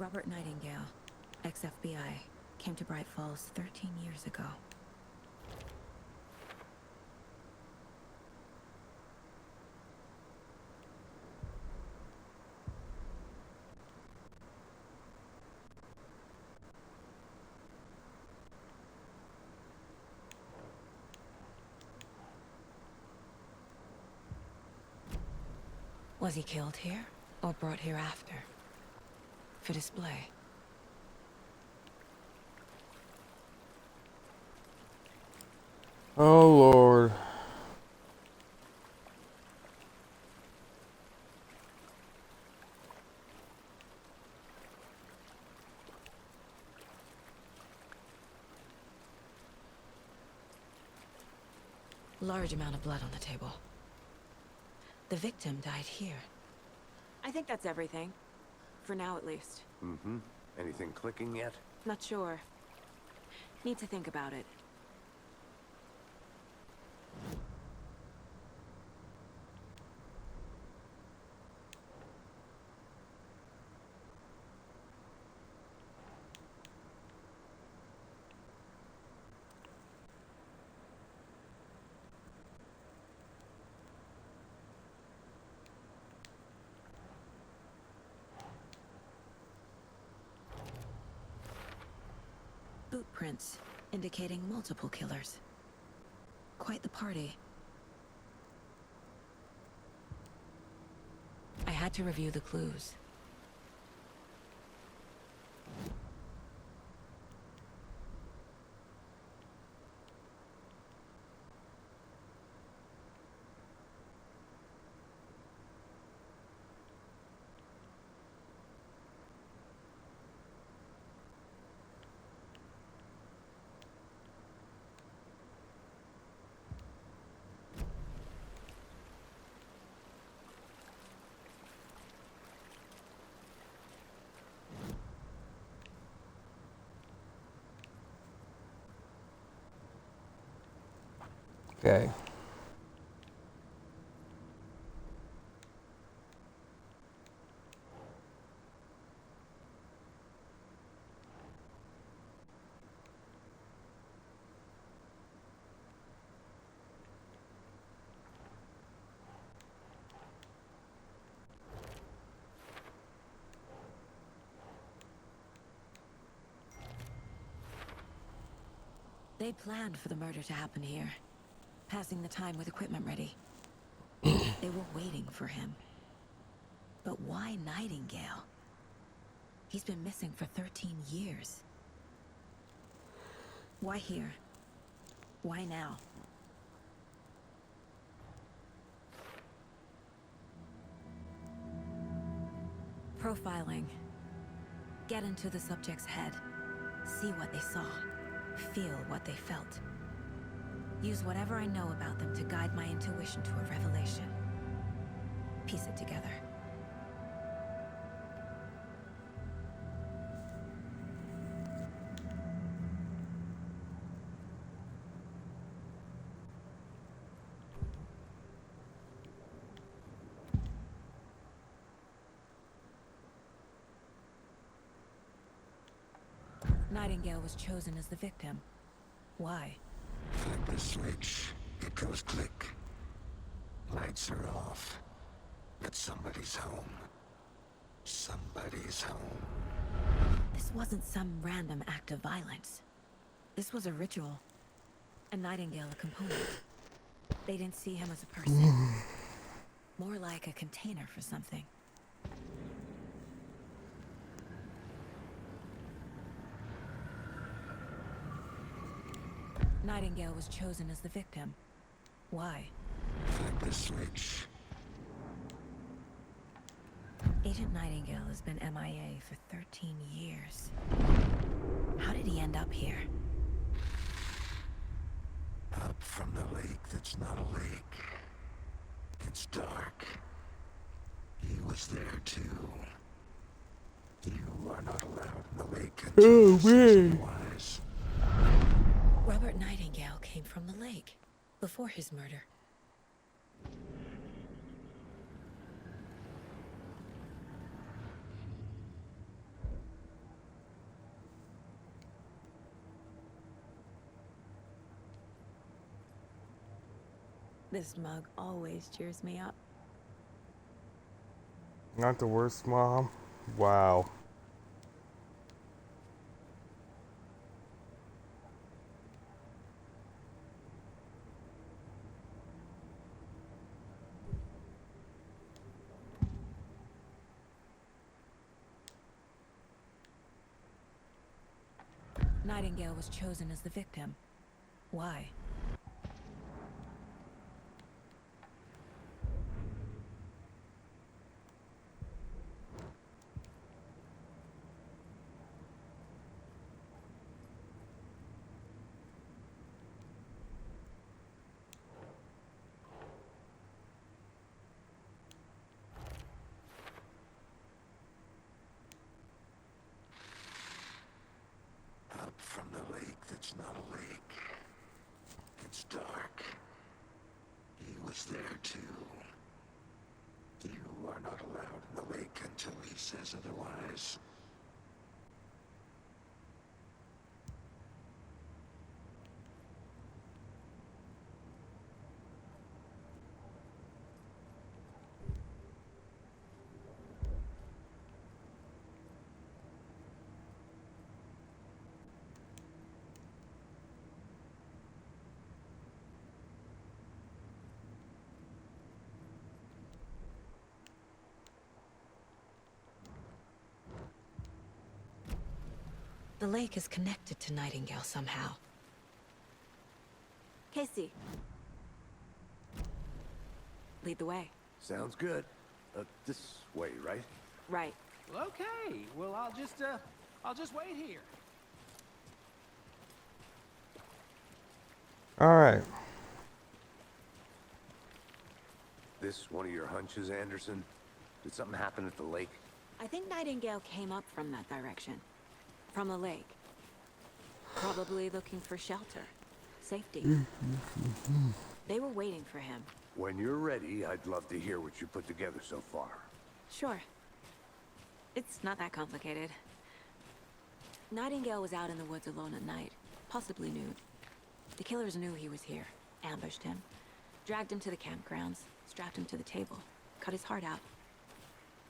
Robert Nightingale, ex-FBI, came to Bright Falls 13 years ago. Was he killed here, or brought here after? For display? Oh, Lord. Large amount of blood on the table. The victim died here. I think that's everything. For now, at least. Mm-hmm. Anything clicking yet? Not sure. Need to think about it. Boot prints, indicating multiple killers. Quite the party. I had to review the clues. Okay. They planned for the murder to happen here, passing the time with equipment ready. They were waiting for him. But why Nightingale? He's been missing for 13 years. Why here? Why now? Profiling. Get into the subject's head. See what they saw. Feel what they felt. Use whatever I know about them to guide my intuition to a revelation. Piece it together. Nightingale was chosen as the victim. Why? Flip the switch. It goes click. Lights are off. But somebody's home. Somebody's home. This wasn't some random act of violence. This was a ritual. And Nightingale a component. They didn't see him as a person. More like a container for something. Nightingale was chosen as the victim. Why? Flip the switch. Agent Nightingale has been MIA for 13 years. How did he end up here? Up from the lake that's not a lake. It's dark. He was there too. You are not allowed in the lake until otherwise. Robert Nightingale came from the lake before his murder. This mug always cheers me up. Not the worst, Mom. Wow. Nightingale was chosen as the victim. Why? Up from the lake that's not a lake. It's dark. He was there too. You are not allowed in the lake until he says otherwise. The lake is connected to Nightingale somehow. Casey. Lead the way. Sounds good. This way, right? Right. Well, okay. Well, I'll just wait here. Alright. This one of your hunches, Anderson? Did something happen at the lake? I think Nightingale came up from that direction. From the lake. Probably looking for shelter. Safety. They were waiting for him. When you're ready, I'd love to hear what you put together so far. Sure. It's not that complicated. Nightingale was out in the woods alone at night, possibly nude. The killers knew he was here, ambushed him, dragged him to the campgrounds, strapped him to the table, cut his heart out.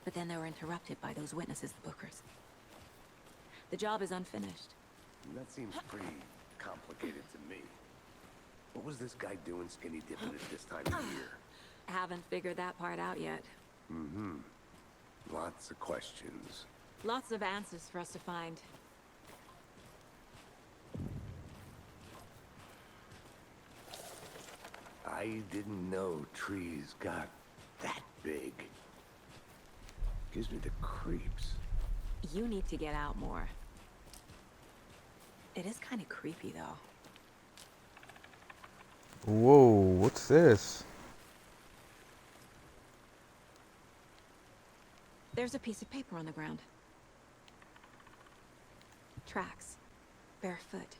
But then they were interrupted by those witnesses, the Bookers. The job is unfinished. That seems pretty complicated to me. What was this guy doing skinny dipping at this time of year? Haven't figured that part out yet. Mm-hmm. Lots of questions. Lots of answers for us to find. I didn't know trees got that big. Gives me the creeps. You need to get out more. It is kind of creepy, though. Whoa, what's this? There's a piece of paper on the ground. Tracks. Barefoot.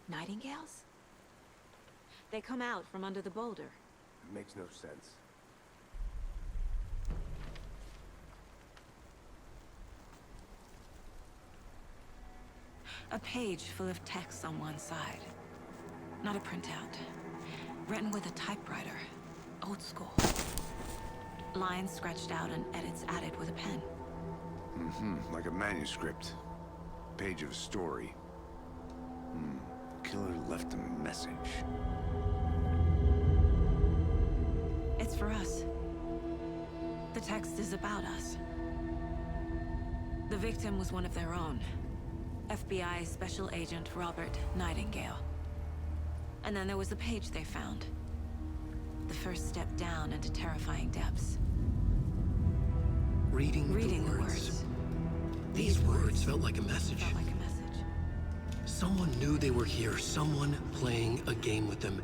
Nightingales? They come out from under the boulder. It makes no sense. A page full of text on one side. Not a printout. Written with a typewriter. Old school. Lines scratched out and edits added with a pen. Mm-hmm. Like a manuscript. Page of a story. Killer left a message. It's for us. The text is about us. The victim was one of their own. FBI Special Agent Robert Nightingale. And then there was the page they found. The first step down into terrifying depths. Reading the words. These words felt like a message. Felt like a message. Someone knew they were here, someone playing a game with them.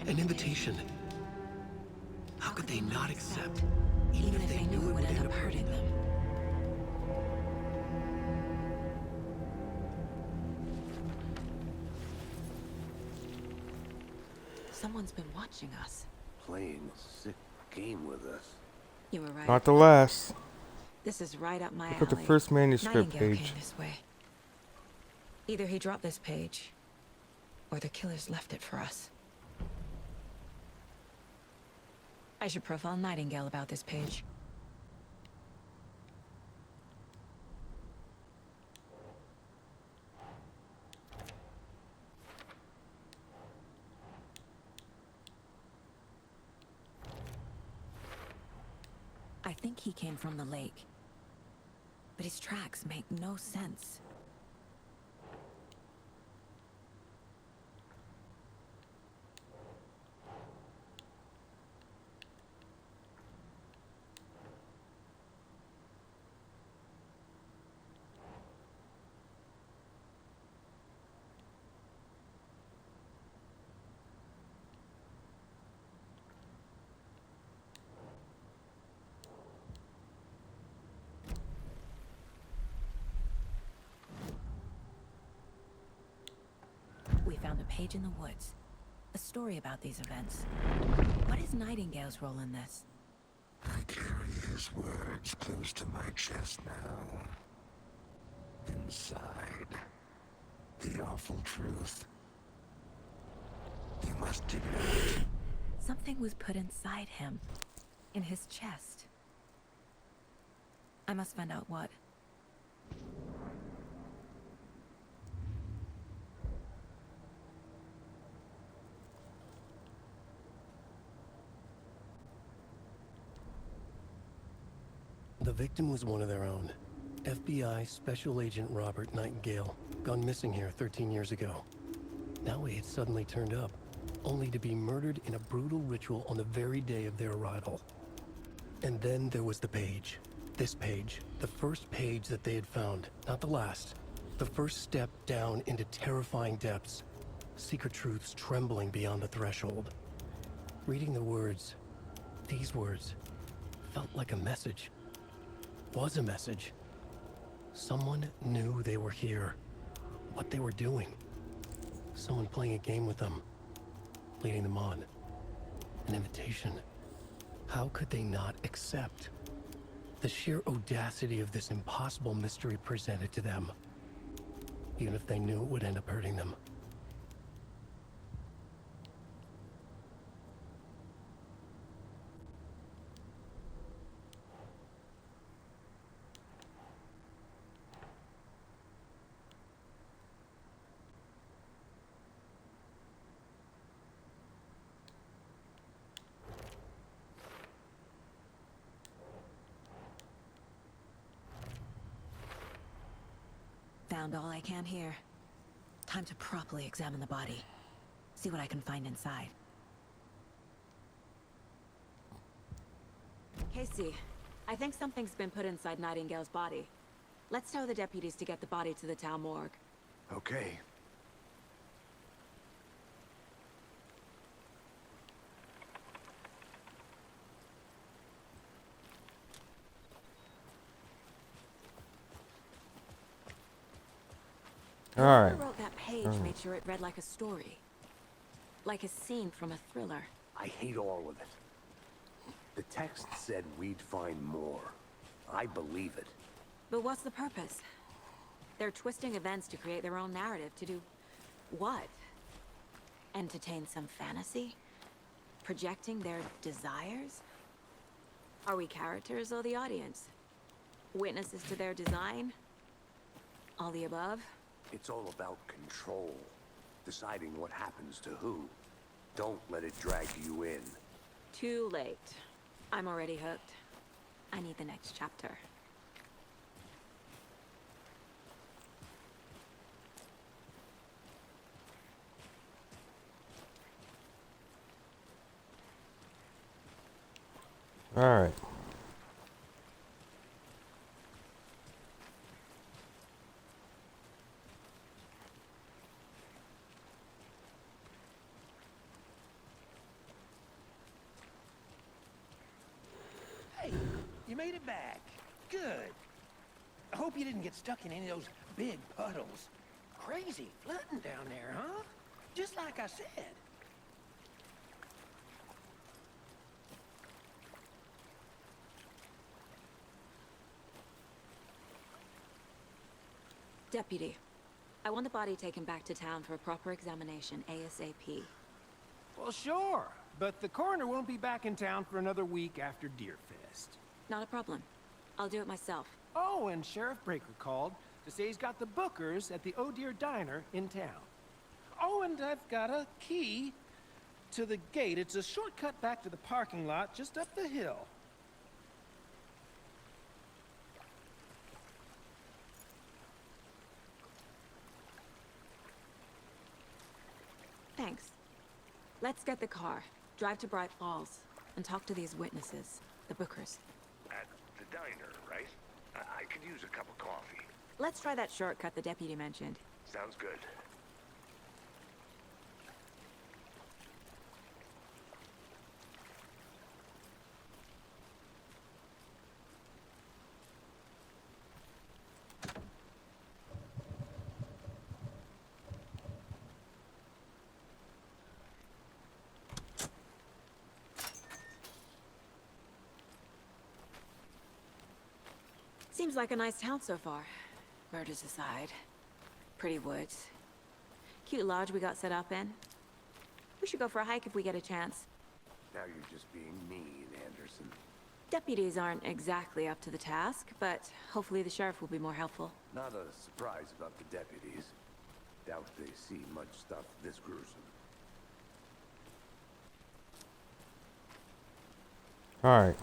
An invitation. How could they not accept, even if they knew it would end up hurting them? Someone's been watching us. Playing a sick game with us. You were right. Not the last. This is right up my alley. Look at the first manuscript Nightingale page. came this way. Either he dropped this page, or the killers left it for us. I should profile Nightingale about this page. I think he came from the lake. But his tracks make no sense. We found a page in the woods. A story about these events. What is Nightingale's role in this? I carry his words close to my chest now. Inside, the awful truth. You must ignore it. Something was put inside him. In his chest. I must find out what. The victim was one of their own. FBI Special Agent Robert Nightingale, gone missing here 13 years ago. Now he had suddenly turned up, only to be murdered in a brutal ritual on the very day of their arrival. And then there was the page. This page, the first page that they had found, not the last. The first step down into terrifying depths. Secret truths trembling beyond the threshold. Reading the words, these words, felt like a message. Was a message. Someone knew they were here. What they were doing. Someone playing a game with them. Leading them on. An invitation. How could they not accept? The sheer audacity of this impossible mystery presented to them. Even if they knew it would end up hurting them. Found all I can here. Time to properly examine the body. See what I can find inside. Casey, I think something's been put inside Nightingale's body. Let's tell the deputies to get the body to the town morgue. Okay. Alright. Whoever wrote that page made sure it read like a story. Like a scene from a thriller. I hate all of it. The text said we'd find more. I believe it. But what's the purpose? They're twisting events to create their own narrative. To do what? Entertain some fantasy? Projecting their desires? Are we characters or the audience? Witnesses to their design? All the above? It's all about control. Deciding what happens to who. Don't let it drag you in. Too late. I'm already hooked. I need the next chapter. Alright. Hey, you made it back. Good. I hope you didn't get stuck in any of those big puddles. Crazy flooding down there, huh? Just like I said. Deputy, I want the body taken back to town for a proper examination ASAP. Well, sure. but the coroner won't be back in town for another week after Deerfest. Not a problem. I'll do it myself. Oh, and Sheriff Breaker called to say he's got the Bookers at the Oh Deer Diner in town. Oh, and I've got a key to the gate. It's a shortcut back to the parking lot just up the hill. Thanks. Let's get the car, drive to Bright Falls, and talk to these witnesses, the Bookers. At the diner, right? I could use a cup of coffee. Let's try that shortcut the deputy mentioned. Sounds good. Seems like a nice town so far. Murders aside. Pretty woods. Cute lodge we got set up in. We should go for a hike if we get a chance. Now you're just being mean, Anderson. Deputies aren't exactly up to the task, but hopefully the sheriff will be more helpful. Not a surprise about the deputies. Doubt they see much stuff this gruesome. Alright.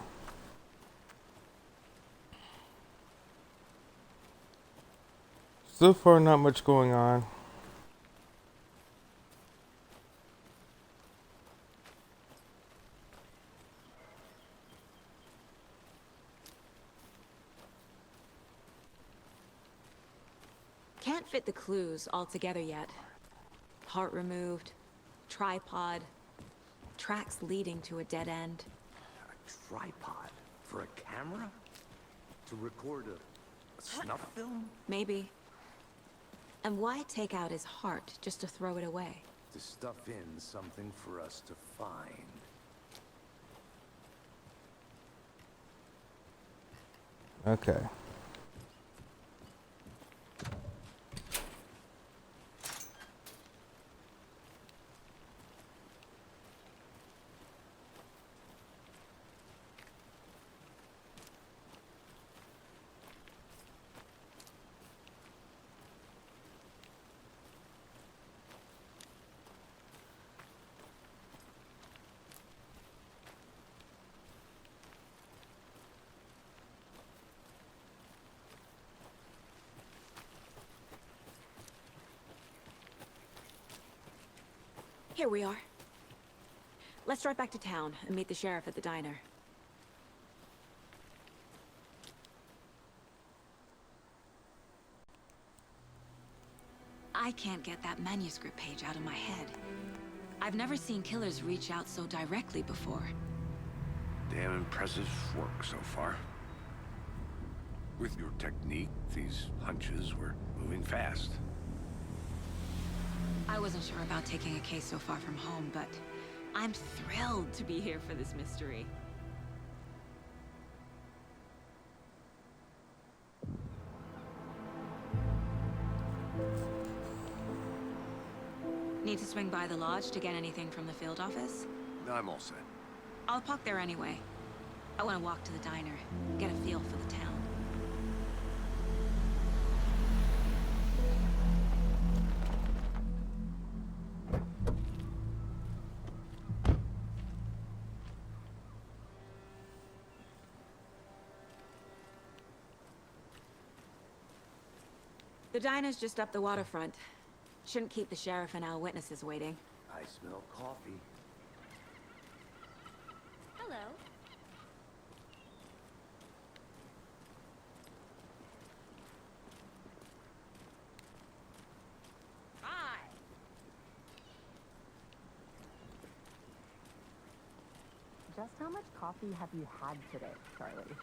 So far, not much going on. Can't fit the clues all together yet. Heart removed, tripod, tracks leading to a dead end. A tripod? For a camera? To record a snuff film? Maybe. And why take out his heart just to throw it away? To stuff in something for us to find. Okay. Here we are. Let's drive back to town and meet the sheriff at the diner. I can't get that manuscript page out of my head. I've never seen killers reach out so directly before. Damn impressive work so far. With your technique, these hunches were moving fast. I wasn't sure about taking a case so far from home, but I'm thrilled to be here for this mystery. Need to swing by the lodge to get anything from the field office? I'm all set. I'll park there anyway. I want to walk to the diner, get a feel for the town. The diner's just up the waterfront. Shouldn't keep the sheriff and our witnesses waiting. I smell coffee. Hello. Hi. Just how much coffee have you had today, Charlie?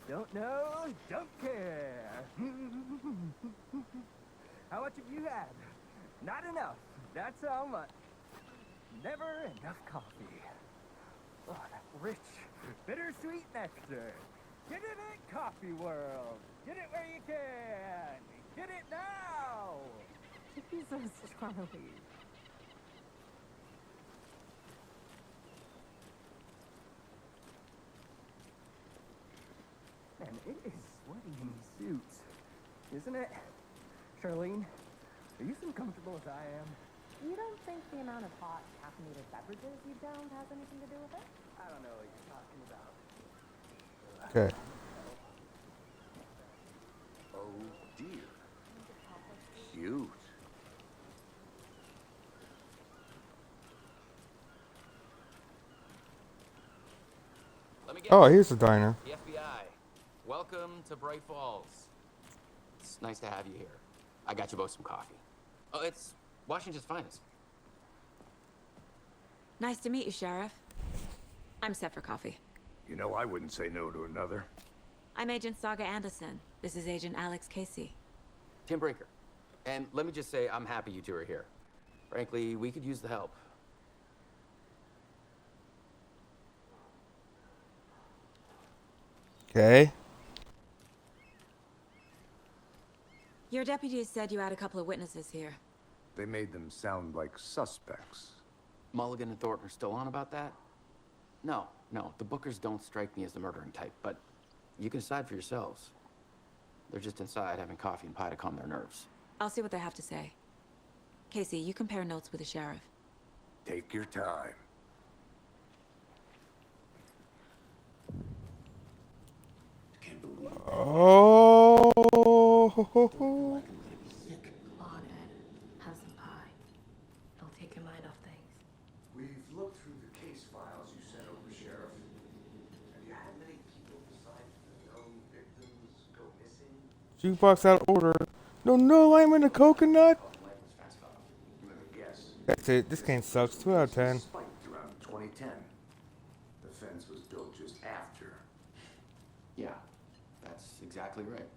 Don't know, don't care. How much have you had? Not enough. That's how much. Never enough coffee. Oh, that rich, bittersweet nectar. Get it at Coffee World. Get it where you can. Get it now. Jesus, Charlie. Man, it is sweaty in these suits, isn't it? Charlene, are you as comfortable as I am? You don't think the amount of hot caffeinated beverages you downed has anything to do with it? I don't know what you're talking about. Okay. Oh dear. Cute. Let me get Oh, here's the diner. the FBI. Welcome to Bright Falls. It's nice to have you here. I got you both some coffee. Oh, it's Washington's finest. Nice to meet you, Sheriff. I'm set for coffee. You know, I wouldn't say no to another. I'm Agent Saga Anderson. This is Agent Alex Casey. Tim Brinker. And let me just say, I'm happy you two are here. Frankly, we could use the help. Okay. Your deputies said you had a couple of witnesses here. They made them sound like suspects. Mulligan and Thornton are still on about that? No, the Bookers don't strike me as the murdering type, but you can decide for yourselves. They're just inside having coffee and pie to calm their nerves. I'll see what they have to say. Casey, you compare notes with the sheriff. Take your time. Can't believe it. Oh. Come on, Ed. Have some pie. It'll take your mind off things. We've looked through the case files you sent over, Sheriff. Have you had many people besides the known victims go missing? Jukebox out of order. No, I'm in a coconut. Let me guess. That's it. This game sucks. 2 out of 10. Spiked around 2010. The fence was built just after. Yeah, that's exactly right.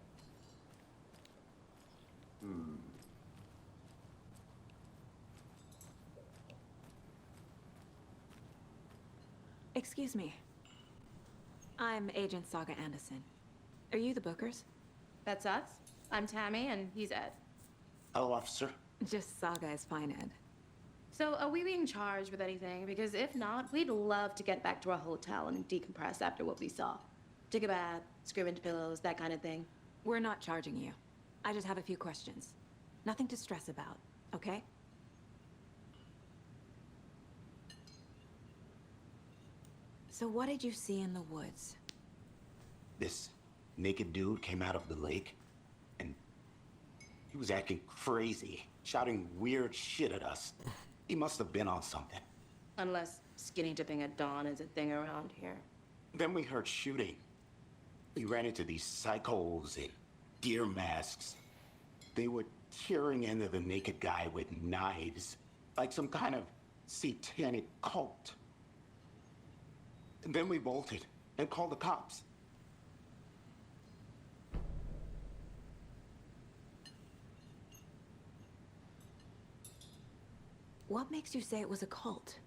Excuse me. I'm Agent Saga Anderson. Are you the Bookers? That's us. I'm Tammy, and he's Ed. Hello, officer. Just Saga is fine, Ed. So, are we being charged with anything? Because if not, we'd love to get back to our hotel and decompress after what we saw. Take a bath, scream into pillows, that kind of thing. We're not charging you. I just have a few questions. Nothing to stress about, okay? So what did you see in the woods? This naked dude came out of the lake, and he was acting crazy, shouting weird shit at us. He must have been on something. Unless skinny dipping at dawn is a thing around here. Then we heard shooting. We ran into these psychos in deer masks. They were tearing into the naked guy with knives, like some kind of satanic cult. And then we bolted and called the cops. What makes you say it was a cult?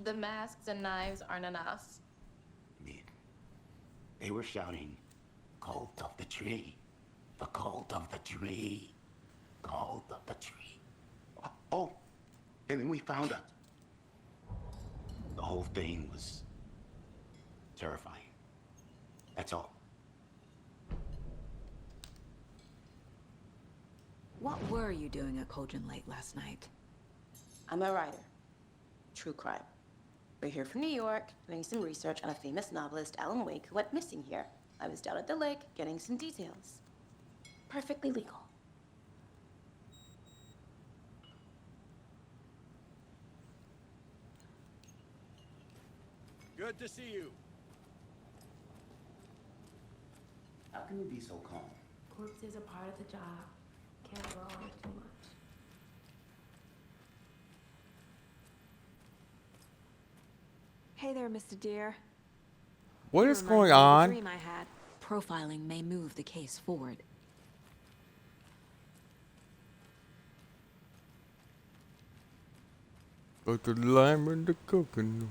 The masks and knives aren't enough. I mean, they were shouting, "Cult of the tree, the cult of the tree, cult of the tree." Oh, and then we found out. The whole thing was terrifying. That's all. What were you doing at Cauldron Lake last night? I'm a writer. True crime. We're here from New York, doing some research on a famous novelist, Alan Wake, who went missing here. I was down at the lake, getting some details. Perfectly legal. Good to see you. How can you be so calm? Corpses are part of the job. Can't go on too much. Hey there, Mr. Deere. What You is remind going me of a on? dream I had. Profiling may move the case forward. Go to the lime and the coconut.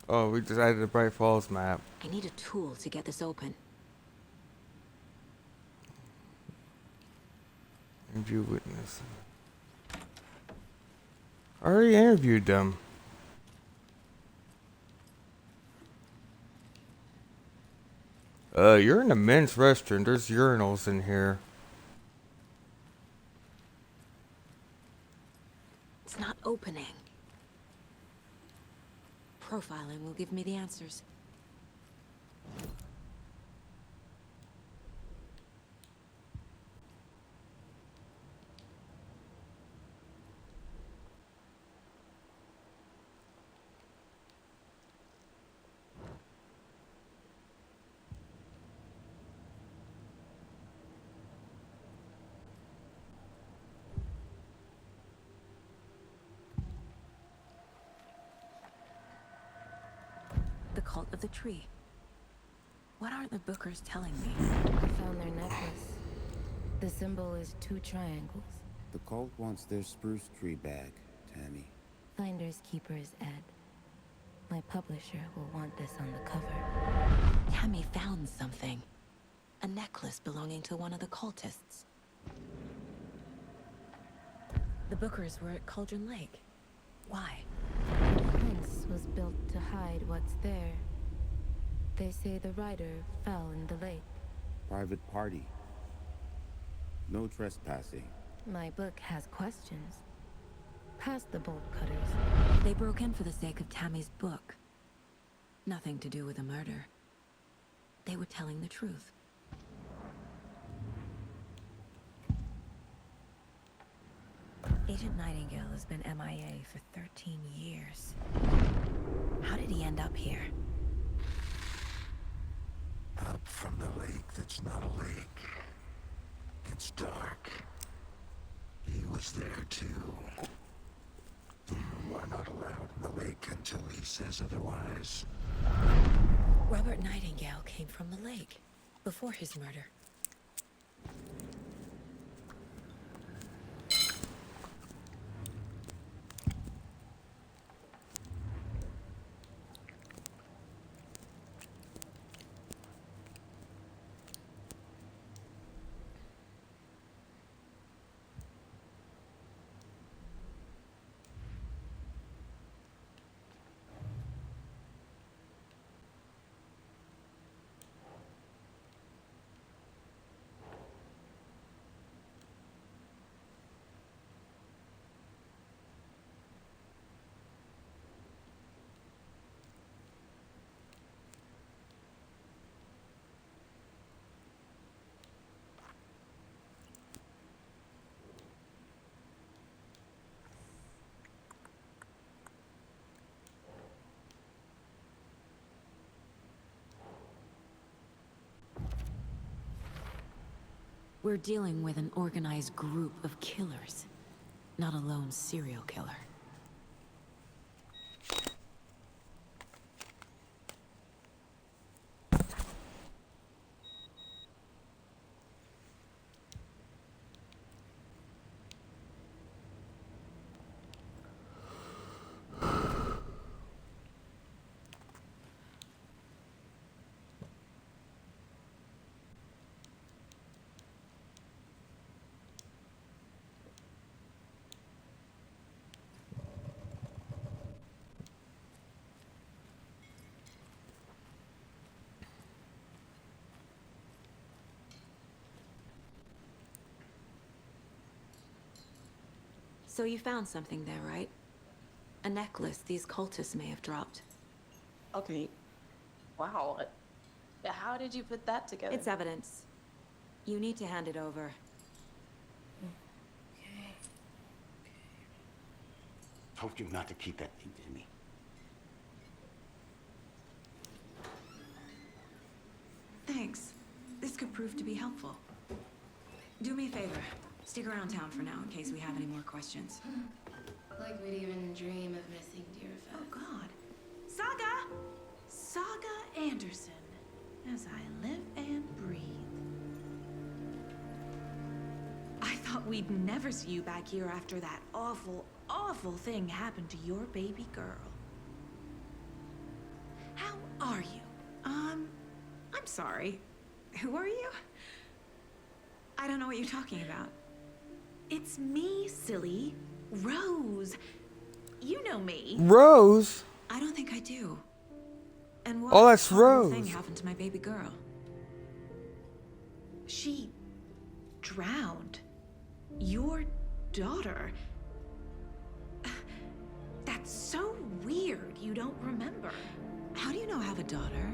Oh, we just added the Bright Falls map. I need a tool to get this open. Interview witness. I already interviewed them. You're in a men's restroom. There's urinals in here. It's not opening. Profiling will give me the answers. The cult of the tree. What aren't the Bookers telling me? I found their necklace. The symbol is 2 triangles. The cult wants their spruce tree back, Tammy. Finders keepers, Ed. My publisher will want this on the cover. Tammy found something. A necklace belonging to one of the cultists. The Bookers were at Cauldron Lake. Why? The fence was built to hide what's there. They say the rider fell in the lake. Private party. No trespassing. My book has questions. Past the bolt cutters. They broke in for the sake of Tammy's book. Nothing to do with the murder. They were telling the truth. Agent Nightingale has been MIA for 13 years. How did he end up here? Up from the lake that's not a lake. It's dark. He was there too. You are not allowed in the lake until he says otherwise. Robert Nightingale came from the lake before his murder. We're dealing with an organized group of killers, not a lone serial killer. So you found something there, right? A necklace these cultists may have dropped. Okay. Wow. How did you put that together? It's evidence. You need to hand it over. Told you not to keep that thing to me. Thanks. This could prove to be helpful. Do me a favor. Stick around town for now in case we have any more questions. Like we'd even dream of missing dear Oh, God. Saga! Saga Anderson. As I live and breathe. I thought we'd never see you back here after that awful, awful thing happened to your baby girl. How are you? I'm sorry. Who are you? I don't know what you're talking about. It's me, silly. Rose. You know me. Rose? I don't think I do. And what Oh, that's horrible Rose. thing happened to my baby girl? She drowned. Your daughter. That's so weird you don't remember. How do you know I have a daughter?